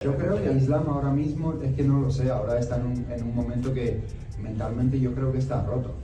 Yo creo que Islam ahora mismo, es que no lo sé, ahora está en un momento que mentalmente yo creo que está roto.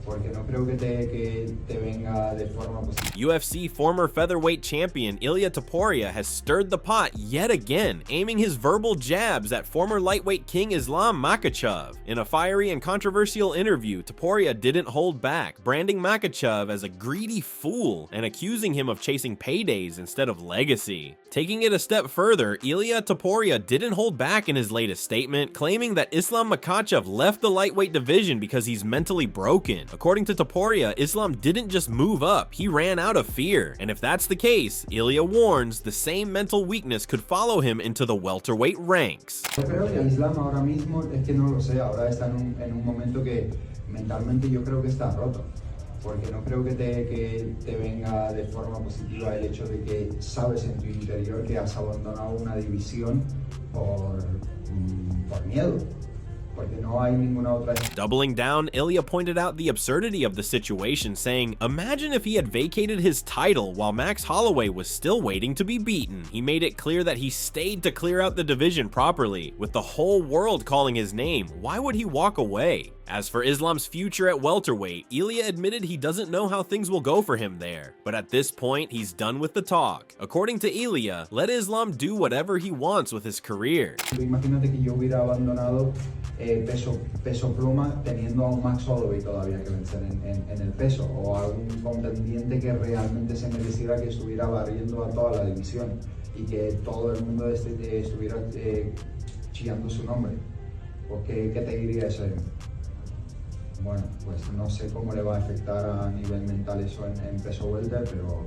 Porque no creo que te venga de forma positiva. UFC former featherweight champion Ilia Topuria has stirred the pot yet again, aiming his verbal jabs at former lightweight king Islam Makhachev. In a fiery and controversial interview, Topuria didn't hold back, branding Makhachev as a greedy fool and accusing him of chasing paydays instead of legacy. Taking it a step further, Ilia Topuria didn't hold back in his latest statement, claiming that Islam Makhachev left the lightweight division because he's mentally broken. According to Topuria, Islam didn't just move up, he ran out of fear. And if that's the case, Ilia warns the same mental weakness could follow him into the welterweight ranks. Yo creo que Islam ahora mismo, es que no lo sé, ahora está en un momento que mentalmente yo creo que está roto. Porque no creo que te venga de forma positiva el hecho de que sabes en tu interior que has abandonado una división por miedo. Doubling down, Ilia pointed out the absurdity of the situation, saying, "Imagine if he had vacated his title while Max Holloway was still waiting to be beaten." He made it clear that he stayed to clear out the division properly. With the whole world calling his name, why would he walk away? As for Islam's future at welterweight, Ilia admitted he doesn't know how things will go for him there, but at this point, he's done with the talk. According to Ilia, let Islam do whatever he wants with his career. Imagínate que yo hubiera abandonado peso pluma teniendo a un Max Holloway todavía que vencer en el peso, o a un contendiente que realmente se mereciera que estuviera barriendo a toda la división y que todo el mundo estuviera chillando su nombre. ¿Qué te diría eso? Bueno, pues no sé cómo le va a afectar a nivel mental eso en peso welter, pero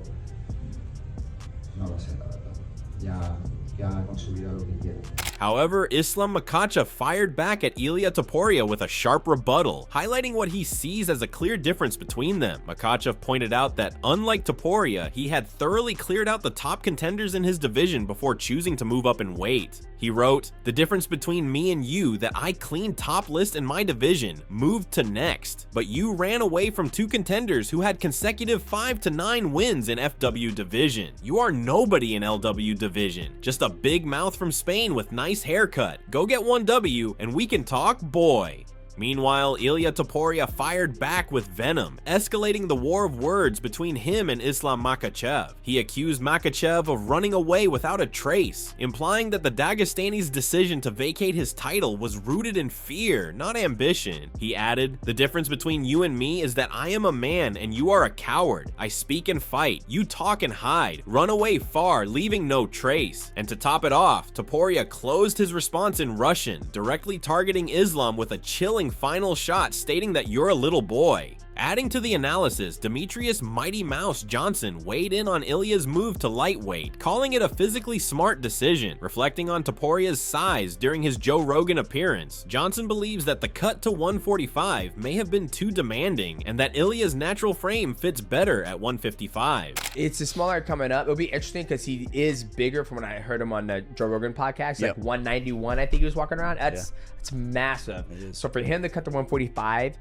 no lo sé, la verdad. Ya con su vida lo que quiere. However, Islam Makhachev fired back at Ilia Topuria with a sharp rebuttal, highlighting what he sees as a clear difference between them. Makhachev pointed out that, unlike Topuria, he had thoroughly cleared out the top contenders in his division before choosing to move up in weight. He wrote, "The difference between me and you that I cleaned top list in my division, moved to next, but you ran away from two contenders who had consecutive 5 to 9 wins in FW division. You are nobody in LW division, just a big mouth from Spain with nice haircut. Go get 1 W and we can talk, boy." Meanwhile, Ilia Topuria fired back with venom, escalating the war of words between him and Islam Makhachev. He accused Makhachev of running away without a trace, implying that the Dagestani's decision to vacate his title was rooted in fear, not ambition. He added, "The difference between you and me is that I am a man and you are a coward. I speak and fight, you talk and hide, run away far, leaving no trace." And to top it off, Topuria closed his response in Russian, directly targeting Islam with a chilling final shot stating that you're a little boy. Adding to the analysis, Demetrius Mighty Mouse Johnson weighed in on Ilia's move to lightweight, calling it a physically smart decision, reflecting on Topuria's size during his Joe Rogan appearance. Johnson believes that the cut to 145 may have been too demanding, and that Ilia's natural frame fits better at 155. It's a smaller coming up. It'll be interesting because he is bigger from when I heard him on the Joe Rogan podcast. Like 191, I think he was walking around. That's massive. So for him to cut to 145,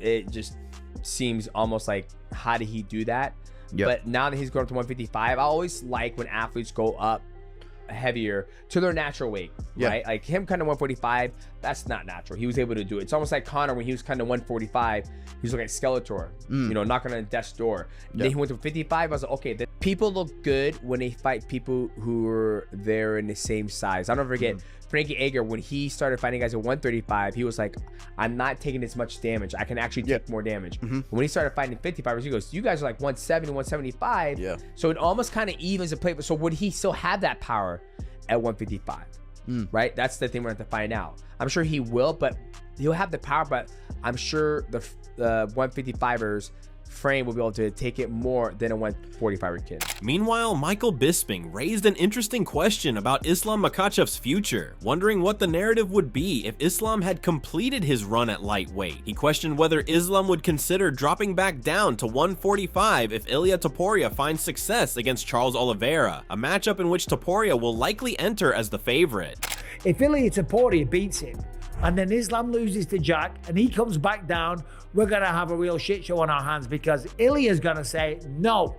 it just seems almost like, how did he do that? But now that he's going up to 155, I always like when athletes go up heavier to their natural weight, right? Like him cutting to 145, that's not natural. He was able to do it. It's almost like Conor when he was cutting to 145, he was looking at Skeletor, you know, knocking on a desk door. Then he went to 55. I was like, okay, the people look good when they fight people who are there in the same size. I'll never forget Frankie Edgar, when he started fighting guys at 135, he was like, I'm not taking as much damage. I can actually take more damage. When he started fighting 55ers, he goes, you guys are like 170, 175. So it almost kind of evens the play. So would he still have that power at 155? Right? That's the thing we're going to have to find out. I'm sure he will, but he'll have the power, but I'm sure the 155ers frame will be able to take it more than a 145er kid. Meanwhile, Michael Bisping raised an interesting question about Islam Makhachev's future, wondering what the narrative would be if Islam had completed his run at lightweight. He questioned whether Islam would consider dropping back down to 145 if Ilia Topuria finds success against Charles Oliveira, a matchup in which Topuria will likely enter as the favorite. If Ilia Topuria beats him, and then Islam loses to Jack and he comes back down, we're going to have a real shit show on our hands, because Ilia's going to say, no,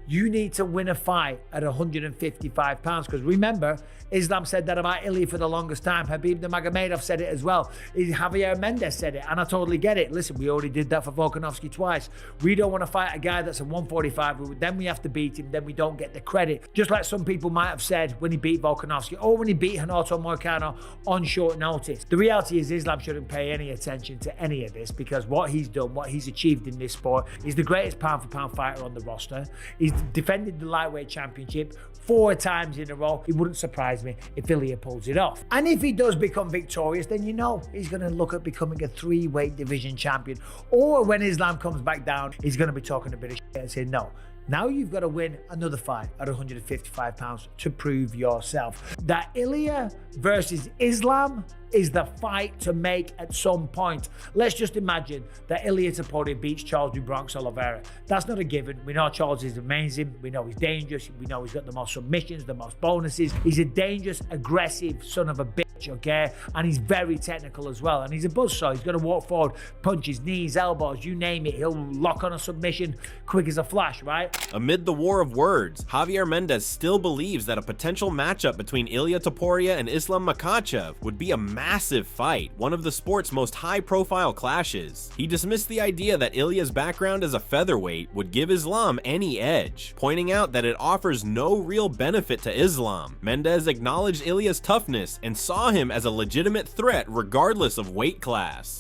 You need to win a fight at 155 pounds, because remember, Islam said that about Ilia for the longest time. Khabib Nurmagomedov said it as well. Javier Mendez said it, and I totally get it. Listen, we already did that for Volkanovski twice. We don't want to fight a guy that's a 145. Then we have to beat him. Then we don't get the credit. Just like some people might have said when he beat Volkanovski, or when he beat Renato Moicano on short notice. The reality is Islam shouldn't pay any attention to any of this, because what he's done, what he's achieved in this sport, he's the greatest pound-for-pound fighter on the roster. He's defended the lightweight championship 4 times in a row. It wouldn't surprise me if Ilia pulls it off. And if he does become victorious, then you know he's going to look at becoming a 3-weight division champion. Or when Islam comes back down, he's going to be talking a bit of shit and saying, no, now you've got to win another fight at 155 pounds to prove yourself. That Ilia versus Islam is the fight to make at some point. Let's just imagine that Ilia Topuria beats Charles do Bronx Oliveira. That's not a given. We know Charles is amazing. We know he's dangerous. We know he's got the most submissions, the most bonuses. He's a dangerous, aggressive son of a bitch, okay? And he's very technical as well. And he's a buzzsaw. He's going to walk forward, punches, knees, elbows, you name it. He'll lock on a submission quick as a flash, right? Amid the war of words, Javier Mendez still believes that a potential matchup between Ilia Topuria and Islam Makhachev would be a massive fight, one of the sport's most high-profile clashes. He dismissed the idea that Ilia's background as a featherweight would give Islam any edge, pointing out that it offers no real benefit to Islam. Mendez acknowledged Ilia's toughness and saw him as a legitimate threat regardless of weight class.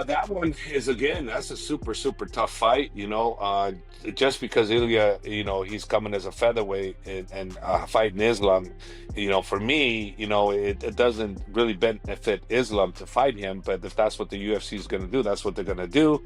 That one is, again, that's a super tough fight, you know, just because Ilia, you know, he's coming as a featherweight and fighting Islam, you know, for me, you know, it doesn't really benefit Islam to fight him, but if that's what the UFC is going to do, that's what they're going to do.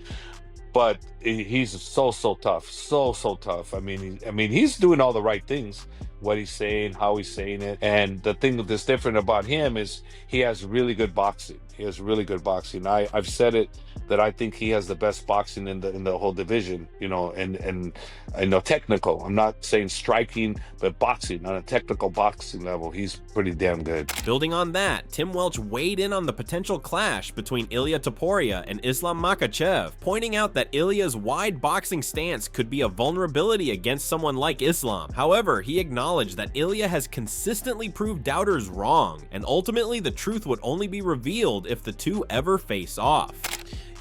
But he's so tough, so tough. I mean, he's doing all the right things, what he's saying, how he's saying it. And the thing that's different about him is he has really good boxing. He has really good boxing. I've said it that I think he has the best boxing in the whole division, you know, and I know technical. I'm not saying striking, but boxing on a technical boxing level, he's pretty damn good. Building on that, Tim Welch weighed in on the potential clash between Ilia Topuria and Islam Makhachev, pointing out that Ilia's wide boxing stance could be a vulnerability against someone like Islam. However, he acknowledged that Ilia has consistently proved doubters wrong, and ultimately the truth would only be revealed if the two ever face off.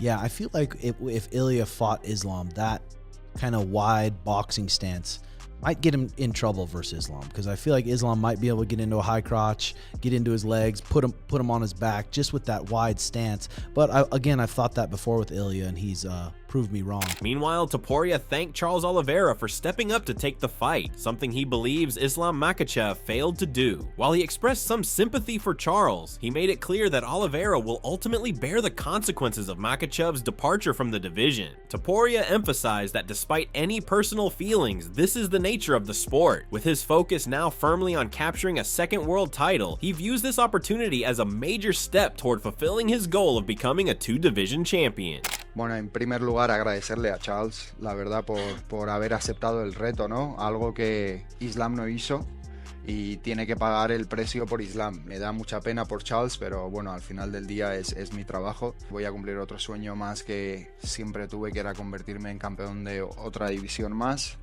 Yeah, I feel like if Ilia fought Islam, that kind of wide boxing stance might get him in trouble versus Islam, because I feel like Islam might be able to get into a high crotch, get into his legs, put him on his back just with that wide stance. But I've thought that before with Ilia, and he's proved me wrong. Meanwhile, Topuria thanked Charles Oliveira for stepping up to take the fight, something he believes Islam Makhachev failed to do. While he expressed some sympathy for Charles, he made it clear that Oliveira will ultimately bear the consequences of Makhachev's departure from the division. Topuria emphasized that despite any personal feelings, this is the nature of the sport. With his focus now firmly on capturing a second world title, he views this opportunity as a major step toward fulfilling his goal of becoming a 2-division champion. Bueno, en primer lugar agradecerle a Charles, la verdad, por haber aceptado el reto, ¿no? Algo que Islam no hizo y tiene que pagar el precio por Islam. Me da mucha pena por Charles, pero bueno, al final del día es mi trabajo. Voy a cumplir otro sueño más que siempre tuve, que era convertirme en campeón de otra división más,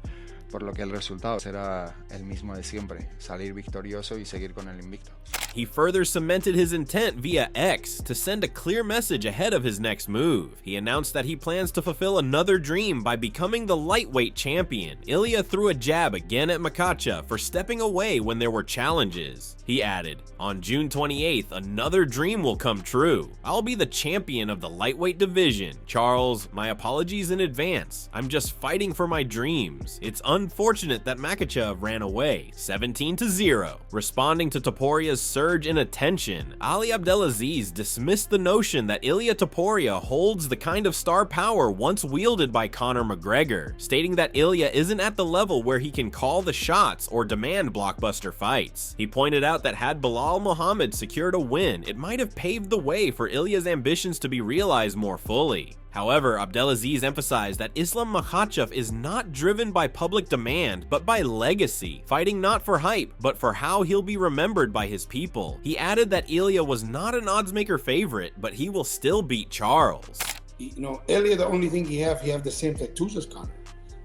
por lo que el resultado será el mismo de siempre, salir victorioso y seguir con el invicto. He further cemented his intent via X to send a clear message ahead of his next move. He announced that he plans to fulfill another dream by becoming the lightweight champion. Ilia threw a jab again at Makhachev for stepping away when there were challenges. He added, "On June 28th, another dream will come true. I'll be the champion of the lightweight division. Charles, my apologies in advance. I'm just fighting for my dreams. It's unfortunate that Makhachev ran away, 17-0. Responding to Topuria's surge in attention, Ali Abdelaziz dismissed the notion that Ilia Topuria holds the kind of star power once wielded by Conor McGregor, stating that Ilia isn't at the level where he can call the shots or demand blockbuster fights. He pointed out that had Bilal Muhammad secured a win, it might have paved the way for Ilia's ambitions to be realized more fully. However, Abdelaziz emphasized that Islam Makhachev is not driven by public demand, but by legacy, fighting not for hype, but for how he'll be remembered by his people. He added that Ilia was not an oddsmaker favorite, but he will still beat Charles. You know, Ilia, the only thing he have the same tattoos as Conor,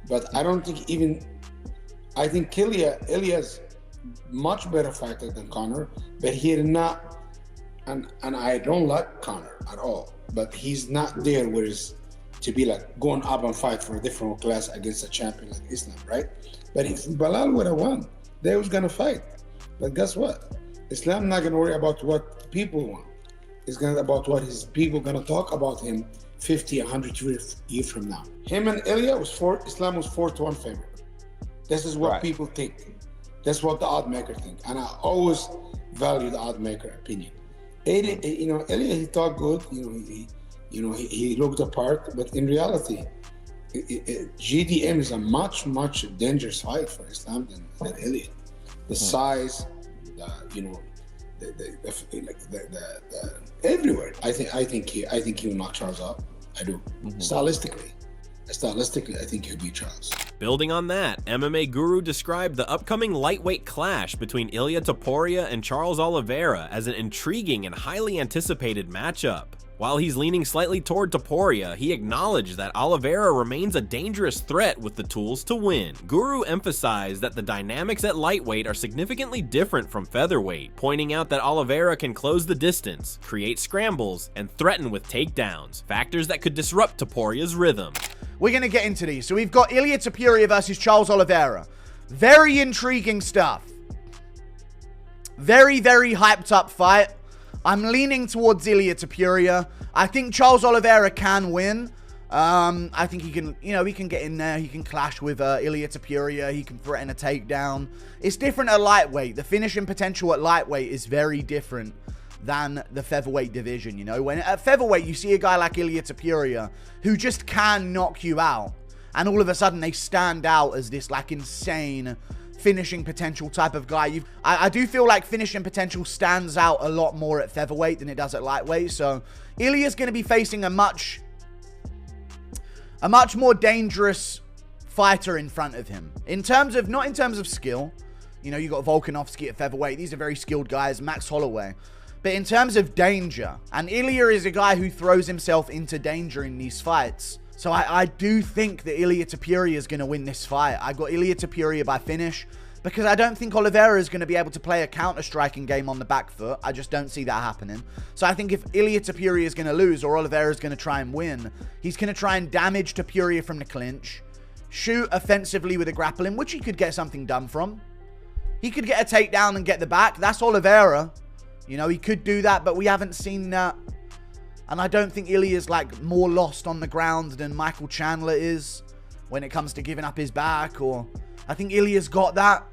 but I don't think even I think Ilia's much better fighter than Conor, but he's not, and I don't like Conor at all, but he's not there where he's to be like going up and fight for a different class against a champion like Islam, right? But if Belal would have won, they was gonna fight. But guess what? Islam not gonna worry about what people want. It's gonna about what his people gonna talk about him 50, 100 years from now. Him and Ilia Islam was 4-1 favorite. This is what people think. That's what the odd maker think. And I always value the odd maker opinion. Ilia, he thought good, he looked the part, but in reality, GDM is a much dangerous fight for Islam than Ilia. The size, everywhere. I think he will knock Charles out. I do. Stylistically, I think he'll beat Charles. Building on that, MMA Guru described the upcoming lightweight clash between Ilia Topuria and Charles Oliveira as an intriguing and highly anticipated matchup. While he's leaning slightly toward Topuria, he acknowledged that Oliveira remains a dangerous threat with the tools to win. Guru emphasized that the dynamics at lightweight are significantly different from featherweight, pointing out that Oliveira can close the distance, create scrambles, and threaten with takedowns, factors that could disrupt Topuria's rhythm. We're going to get into these. So we've got Ilia Topuria versus Charles Oliveira. Very intriguing stuff. Very hyped up fight. I'm leaning towards Ilia Topuria. I think Charles Oliveira can win. I think he can, he can get in there. He can clash with Ilia Topuria. He can threaten a takedown. It's different at lightweight. The finishing potential at lightweight is very different than the featherweight division, When at featherweight, you see a guy like Ilia Topuria who just can knock you out. And all of a sudden, they stand out as this, insane finishing potential type of guy. I do feel like finishing potential stands out a lot more at featherweight than it does at lightweight. So Ilia's going to be facing a much more dangerous fighter in front of him. Not in terms of skill. You got Volkanovski at featherweight. These are very skilled guys. Max Holloway. But in terms of danger, and Ilia is a guy who throws himself into danger in these fights. So I do think that Ilia Topuria is going to win this fight. I got Ilia Topuria by finish because I don't think Oliveira is going to be able to play a counter-striking game on the back foot. I just don't see that happening. So I think if Ilia Topuria is going to lose or Oliveira is going to try and win, he's going to try and damage Topuria from the clinch, shoot offensively with a grappling, which he could get something done from. He could get a takedown and get the back. That's Oliveira. He could do that, but we haven't seen that. And I don't think Ilia's more lost on the ground than Michael Chandler is when it comes to giving up his back, or I think Ilia's got that,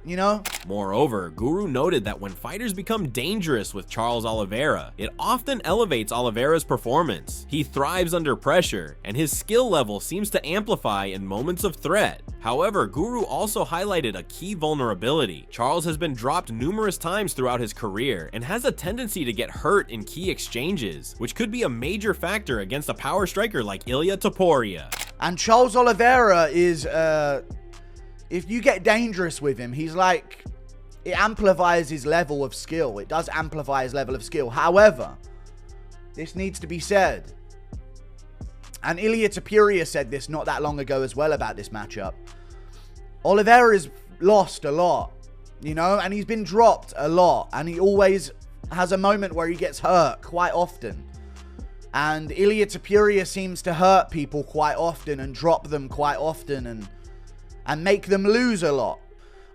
Moreover, Guru noted that when fighters become dangerous with Charles Oliveira, it often elevates Oliveira's performance. He thrives under pressure, and his skill level seems to amplify in moments of threat. However, Guru also highlighted a key vulnerability. Charles has been dropped numerous times throughout his career and has a tendency to get hurt in key exchanges, which could be a major factor against a power striker like Ilia Topuria. And Charles Oliveira is, if you get dangerous with him, he's it amplifies his level of skill. It does amplify his level of skill. However, this needs to be said. And Ilia Topuria said this not that long ago as well about this matchup. Oliveira has lost a lot, and he's been dropped a lot. And he always has a moment where he gets hurt quite often. And Ilia Topuria seems to hurt people quite often and drop them quite often and make them lose a lot.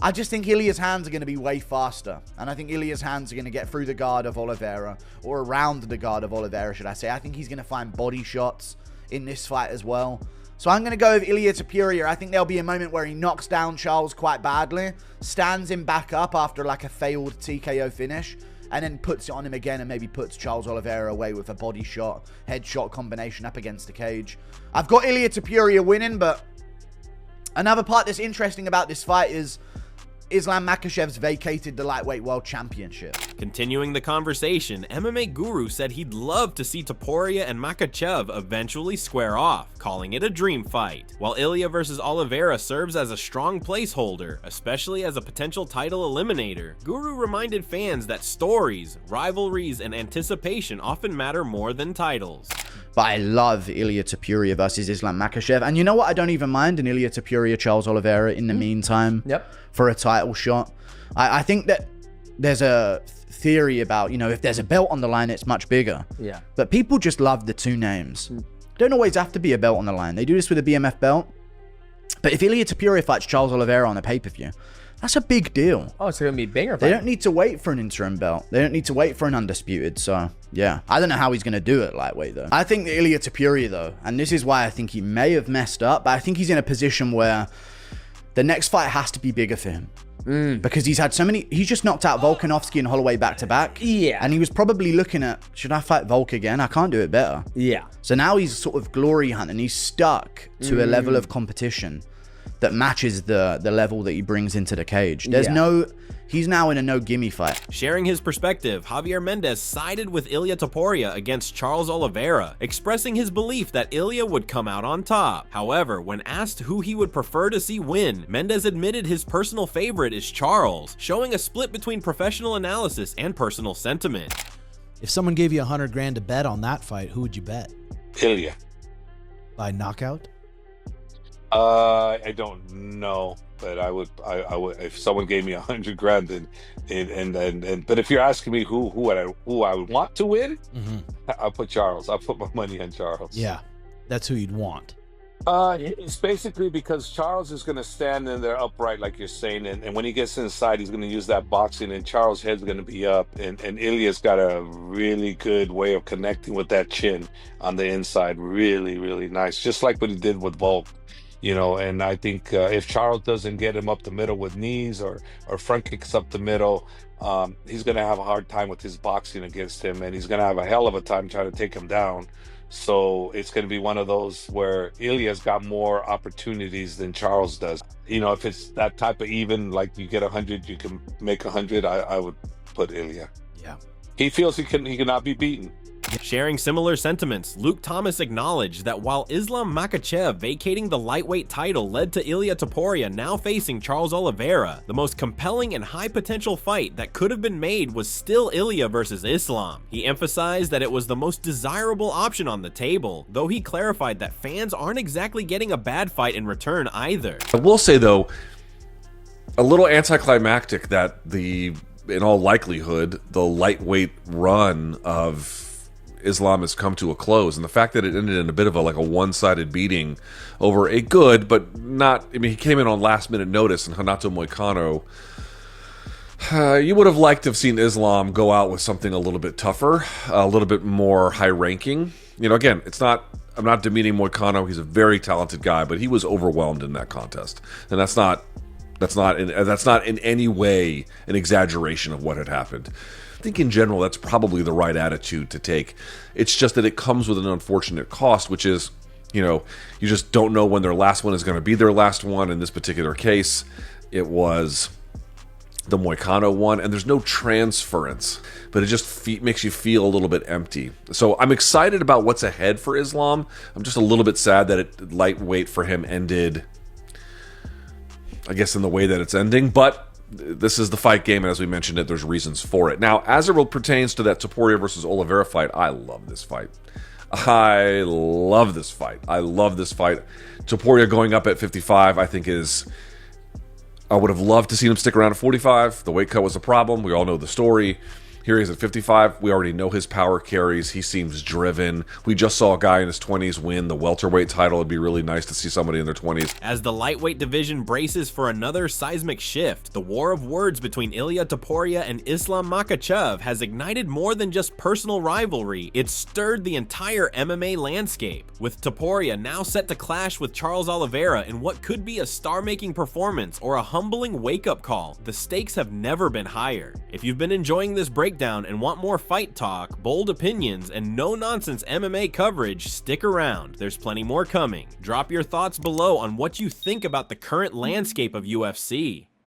I just think Ilia's hands are going to be way faster. And I think Ilia's hands are going to get through the guard of Oliveira, or around the guard of Oliveira, should I say. I think he's going to find body shots in this fight as well. So I'm going to go with Ilia Topuria. I think there'll be a moment where he knocks down Charles quite badly, stands him back up after a failed TKO finish, and then puts it on him again and maybe puts Charles Oliveira away with a body shot, headshot combination up against the cage. I've got Ilia Topuria winning, but another part that's interesting about this fight is Islam Makhachev's vacated the lightweight world championship. Continuing the conversation, MMA Guru said he'd love to see Topuria and Makhachev eventually square off, calling it a dream fight. While Ilia versus Oliveira serves as a strong placeholder, especially as a potential title eliminator, Guru reminded fans that stories, rivalries, and anticipation often matter more than titles. But I love Ilia Topuria versus Islam Makhachev. And you know what? I don't even mind an Ilia Topuria, Charles Oliveira in the meantime for a title shot. I think that there's a theory about, you know, if there's a belt on the line, it's much bigger. Yeah. But people just love the two names. Don't always have to be a belt on the line. They do this with a BMF belt. But if Ilia Topuria fights Charles Oliveira on a pay-per-view, that's a big deal. Oh, it's going to be bigger. They don't need to wait for an interim belt. They don't need to wait for an undisputed. So, yeah. I don't know how he's going to do it lightweight, though. I think Ilia Topuria, though, and this is why I think he may have messed up, but I think he's in a position where the next fight has to be bigger for him. Because he's had so many... He's just knocked out Volkanovski and Holloway back-to-back. Yeah. And he was probably looking at, should I fight Volk again? I can't do it better. Yeah. So now he's sort of glory hunting. He's stuck to a level of competition that matches the level that he brings into the cage. There's no... He's now in a no-gimme fight. Sharing his perspective, Javier Mendez sided with Ilia Topuria against Charles Oliveira, expressing his belief that Ilia would come out on top. However, when asked who he would prefer to see win, Mendez admitted his personal favorite is Charles, showing a split between professional analysis and personal sentiment. If someone gave you 100 grand to bet on that fight, who would you bet? Ilia. By knockout? I don't know, but I would if someone gave me 100 grand and but if you're asking me who I would want to win, I'll put Charles. I'll put my money on Charles. Yeah, that's who you'd want. It's basically because Charles is going to stand in there upright, like you're saying, and when he gets inside, he's going to use that boxing, and Charles' head's going to be up, and Ilia's got a really good way of connecting with that chin on the inside, really, really nice, just like what he did with Volk. You know, and I think if Charles doesn't get him up the middle with knees or front kicks up the middle, he's going to have a hard time with his boxing against him, and he's going to have a hell of a time trying to take him down. So it's going to be one of those where Ilia's got more opportunities than Charles does. You know, if it's that type of even, like you get 100, you can make 100, I would put Ilia. Yeah. He feels he cannot be beaten. Sharing similar sentiments, Luke Thomas acknowledged that while Islam Makhachev vacating the lightweight title led to Ilia Topuria now facing Charles Oliveira, the most compelling and high potential fight that could have been made was still Ilia versus Islam. He emphasized that it was the most desirable option on the table, though he clarified that fans aren't exactly getting a bad fight in return either. I will say though, a little anticlimactic that in all likelihood, the lightweight run of Islam has come to a close, and the fact that it ended in a bit of a one-sided beating over a good but not, I mean, he came in on last-minute notice, and Renato Moicano, you would have liked to have seen Islam go out with something a little bit tougher, a little bit more high-ranking. You know, again, I'm not demeaning Moicano. He's a very talented guy, but he was overwhelmed in that contest, and that's not in any way an exaggeration of what had happened. I think in general that's probably the right attitude to take. It's just that it comes with an unfortunate cost, which is, you know, you just don't know when their last one is going to be their last one. In this particular case, it was the Moicano one, and there's no transference, but it just makes you feel a little bit empty. So I'm excited about what's ahead for Islam. I'm just a little bit sad that lightweight for him ended, I guess, in the way that it's ending, but this is the fight game, and as we mentioned it, there's reasons for it. Now, as it pertains to that Topuria versus Oliveira fight, I love this fight. I love this fight. Topuria going up at 55, I think I would have loved to see him stick around at 45. The weight cut was a problem. We all know the story. Here he is at 55. We already know his power carries. He seems driven. We just saw a guy in his 20s win the welterweight title. It'd be really nice to see somebody in their 20s. As the lightweight division braces for another seismic shift, the war of words between Ilia Topuria and Islam Makhachev has ignited more than just personal rivalry. It's stirred the entire MMA landscape, with Topuria now set to clash with Charles Oliveira in what could be a star-making performance or a humbling wake-up call. The stakes have never been higher. If you've been enjoying this breakdown and want more fight talk, bold opinions, and no-nonsense MMA coverage, stick around. There's plenty more coming. Drop your thoughts below on what you think about the current landscape of UFC.